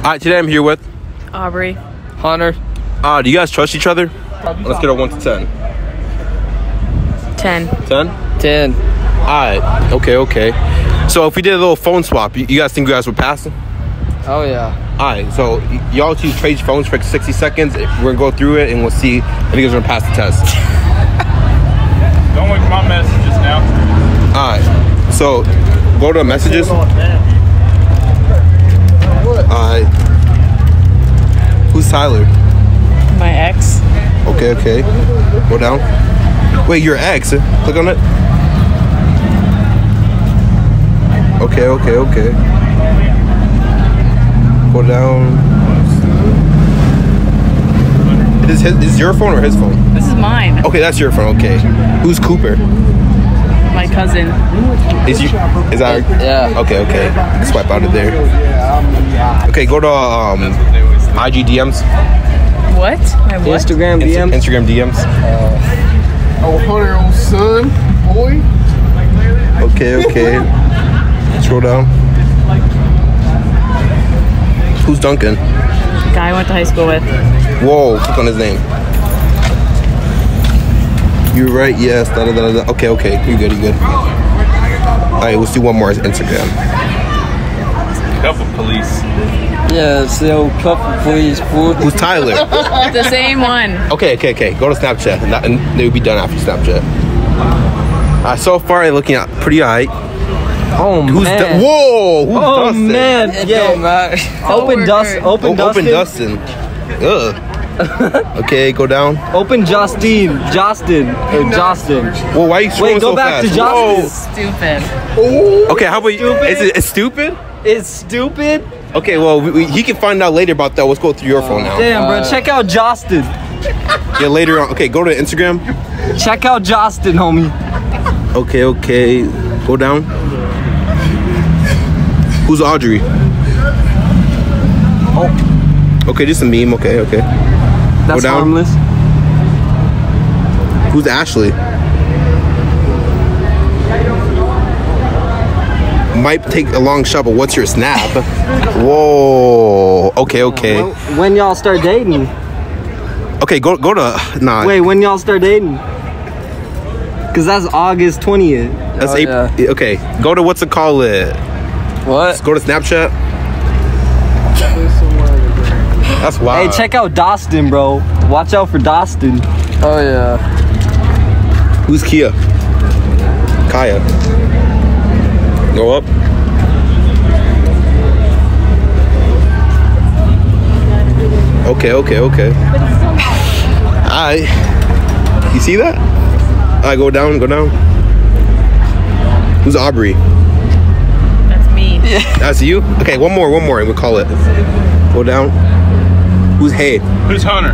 Alright, today I'm here with Aubrey. Hunter. do you guys trust each other? Let's get a 1 to 10. 10. 10? 10. Alright, okay. So if we did a little phone swap, you guys think you guys would pass? Oh yeah. Alright, so y'all two trade phones for 60 seconds. We're gonna go through it and we'll see if you guys are gonna pass the test. Don't look at my messages now. Alright, so go to messages. Alright. Who's Tyler? My ex. Okay. Go down. Wait, your ex? Click on it. Okay. Go down. Is your phone or his phone? This is mine. Okay, that's your phone. Okay. Who's Cooper? My cousin. Is that? Yeah. Okay. You can swipe out of there. Okay, go to IG DMs. What? My what? Instagram DMs. Instagram DMs. Oh, Hunter, old son, boy. Okay. Scroll down. Who's Duncan? Guy I went to high school with. Whoa, click on his name. You're right, yes. Da. Okay. You're good. Alright, let's do one more. Instagram. Couple police. Yeah, so couple please. Who's Tyler? The same one. Okay. Go to Snapchat, and they will be done after Snapchat. So far, looking at pretty alright. Oh man. Whoa! Who's Oh Dustin? man. Yeah. Open Dustin. Ugh. Okay, go down. Open Justin. Well, why are you scrolling Wait, go so back fast? to Justin. Stupid. Okay, how about you? It's stupid? It's stupid. Okay, well, he can find out later about that. Let's go through your phone now. Damn, bro. Check out Justin. Yeah, later on. Okay, go to Instagram. Check out Justin, homie. Okay. Go down. Who's Audrey? Oh. Okay, just a meme. Okay. That's down. harmless. Who's Ashley? Might take a long shot, but what's your snap? Whoa. Okay. When y'all start dating? Okay, go to nah. Wait, when y'all start dating? Cause that's August 20th. That's Oh, April. yeah. Okay, go to what's it called? What? Go to Snapchat. That's wild. Hey, check out Dostin, bro. Watch out for Dostin. Oh yeah. Who's Kaya? Go up. Okay. Alright. You see that? Alright, go down. Who's Aubrey? That's me. That's you? Okay, one more, and we'll call it. Go down. Who's Hay? Who's Hunter?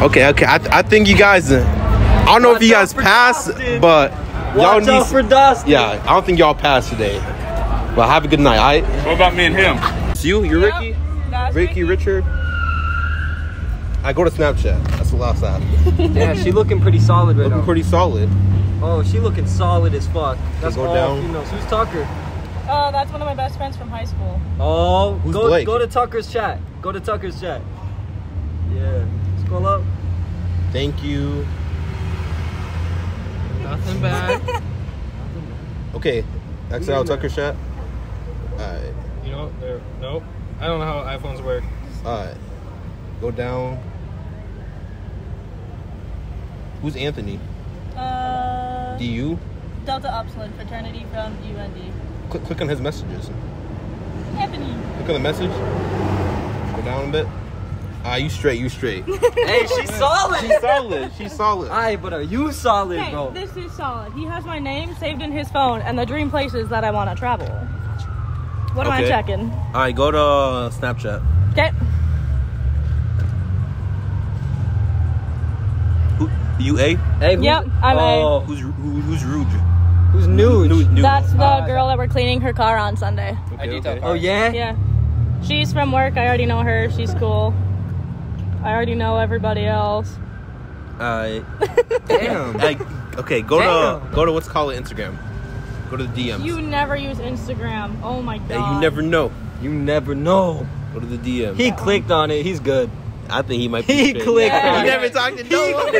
Okay. I think you guys. I don't know if you guys pass, but y'all Watch out for Dostin. Yeah, I don't think y'all pass today. Well, have a good night. Alright. What about me and him? It's you? You're Ricky? Ricky Richard? I go to Snapchat. That's the last app. Yeah, she looking pretty solid right Looking now. pretty solid. Oh, she looking solid as fuck. That's go all down. females. Who's Tucker? That's one of my best friends from high school. Oh, Who's Blake? go to Tucker's chat. Yeah. Scroll up. Thank you. Nothing bad. Okay. Exit out Tucker's chat. Alright. You know, nope. I don't know how iPhones work. Alright. Go down. Who's Anthony? DU? Delta Upsilon fraternity from UND. Click on his messages. Anthony. Click on the message. Go down a bit. You straight. Hey, she's solid. She's solid. Alright, but are you solid, Okay, bro? this is solid. He has my name saved in his phone and the dream places that I want to travel. What am I checking? Alright, go to Snapchat. Okay. You A? Hey, Yep, I'm A. Who's Rouge? Who's nude? That's the girl that we're cleaning her car on Sunday. Okay. Oh yeah? Yeah. She's from work. I already know her. She's cool. I already know everybody else. Damn. Okay, go to what's called Instagram. Go to the DMs. You never use Instagram. Oh my god. Hey, you never know. You never know. Go to the DMs. He clicked on it. He's good. I think he might be He straight. clicked He on never it. talked to no one.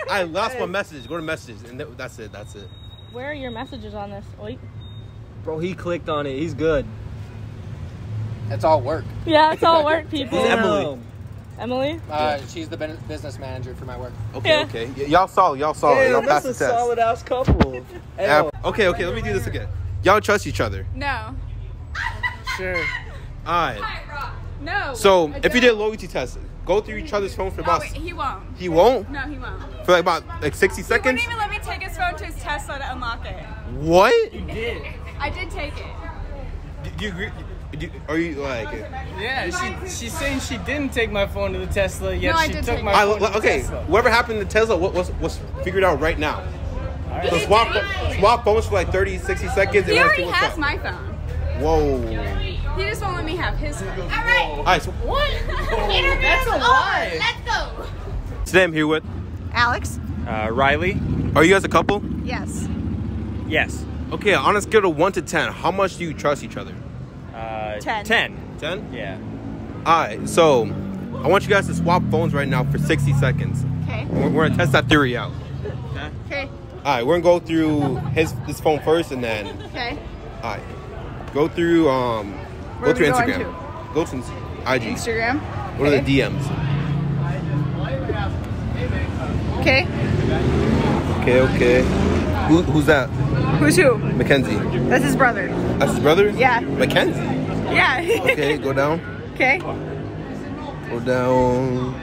I lost my message. Go to messages. And that's it. That's it. Where are your messages on this? Wait. Bro, he clicked on it. He's good. It's all work. Yeah, it's all work, people. Who's Emily? Emily? She's the business manager for my work. Okay, Yeah. okay. Y'all solid. Y'all solid. Y'all Damn, passed that's the a test. solid ass couple. Hey, Okay, okay. Let me do this again. Y'all trust each other. No. Sure. All right. No. So, I if you don't. did loyalty test, go through each other's phone for Oh, about. wait, he won't. He won't? No, he won't. For like about 60 He seconds? wouldn't even let me take his phone to his Tesla to unlock it. What? I did take it. Do you agree? Are you like? Yeah, she's saying she didn't take my phone to the Tesla, yet No, I she did took take my it. phone to the Okay, Tesla. whatever happened to Tesla, what's figured out right now. So swap phones for like 30, 60 seconds. He and already see what's has up. my phone. Whoa. He just won't let me have his phone. All right. All right, so That's a lie. Let's go. today I'm here with. Alex? Riley? Are you guys a couple? Yes. Yes. Okay, on a scale of 1 to 10, how much do you trust each other? 10. 10. 10? Yeah. All right, so I want you guys to swap phones right now for 60 seconds. Okay. We're gonna test that theory out. Okay. All right, we're gonna go through his phone first, and then Okay. all right, go through Where go are through we going Instagram. Go to IG. Instagram. Go to the DMs. Okay. Okay. Who's that? Who's who? Mackenzie. That's his brother. That's his brother? Yeah. Mackenzie. Yeah. Okay, go down. Okay. Go down.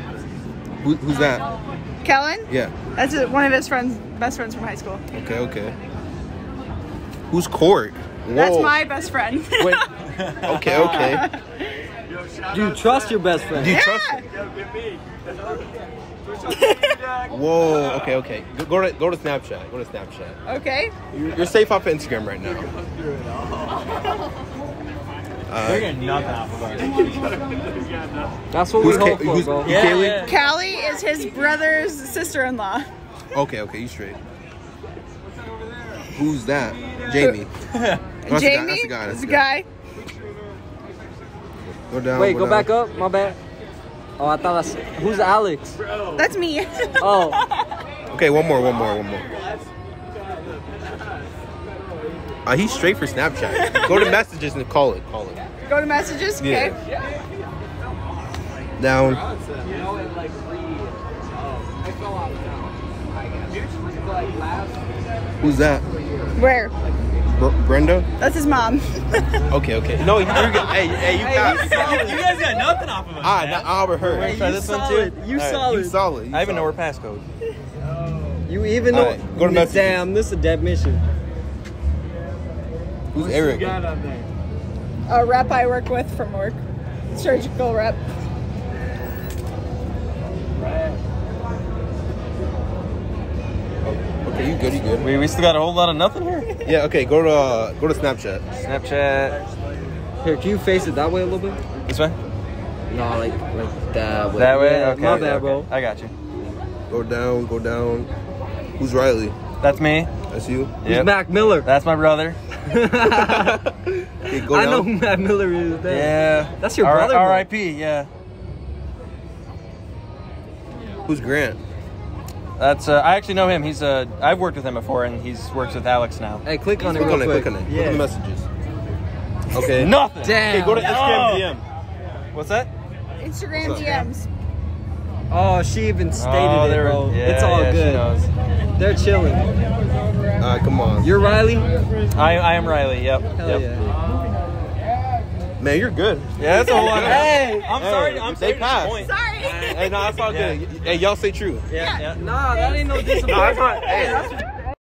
Who's that? Kellen? Yeah. That's one of his best friends from high school. Okay, okay. Who's Court? Whoa. That's my best friend. Wait. Okay, okay. do you trust your best friend? Do you trust him? Whoa. Okay, okay. Go to Snapchat. Go to Snapchat. Okay. You're safe off of Instagram right now. They're getting nothing off of us. That's what we hope for, who's bro. Kaylee? Callie is his brother's sister-in-law. Okay, okay, you straight. Who's that? Jamie. That's Jamie? The guy. That's the the guy. guy. Go down. Wait, go down. back up. My bad. Oh, I thought that's. Who's Alex? That's me. Oh, Okay, one more. He's straight for Snapchat. Go to messages and call it. Go to messages. Okay. Yeah. Down. Who's that? Where? Brenda? That's his mom. Okay, okay. No, you're good. Hey, you got it. You guys got nothing off of us. Alright, now Albert heard. Try this one too? you All right. solid. You solid. I even know her passcode. You even know. Alright, go to messages. Damn, this is a dead mission. Who's Eric? A rep I work with from work. Surgical rep. Okay, you good? We still got a whole lot of nothing here. Yeah. Okay, go to Snapchat. Snapchat. Here, can you face it that way a little bit? This way? No, like that way. That way? Yeah, Okay. my okay, bad, okay. bro. I got you. Go down. Who's Riley? That's me. That's you. Who's Mac Miller? That's my brother. Okay, go I down. know who Mac Miller is. Damn. Yeah. That's your brother, bro. R.I.P. Yeah. Who's Grant? That's I actually know him. He's I've worked with him before, and he's works with Alex now. Hey, click on it Click real on it. quick. Click on it. Yeah. Look at the messages. Okay. Nothing. Damn. Okay, go to Instagram DM. What's that? Instagram What's up? DMs. Oh, she even stated Oh, it, there- bro. yeah, it's all yeah, she good. knows. They're chilling. Come on. You're Riley? I am Riley. Yep. Hell yep. yeah. Man, you're good. Yeah, that's a whole lot. Hey, I'm sorry. I'm they sorry to passed. disappoint. Sorry. Hey, no, that's all good. Hey, y'all stay true. Yeah. Nah, that ain't no disappointment. No, that's not. Hey,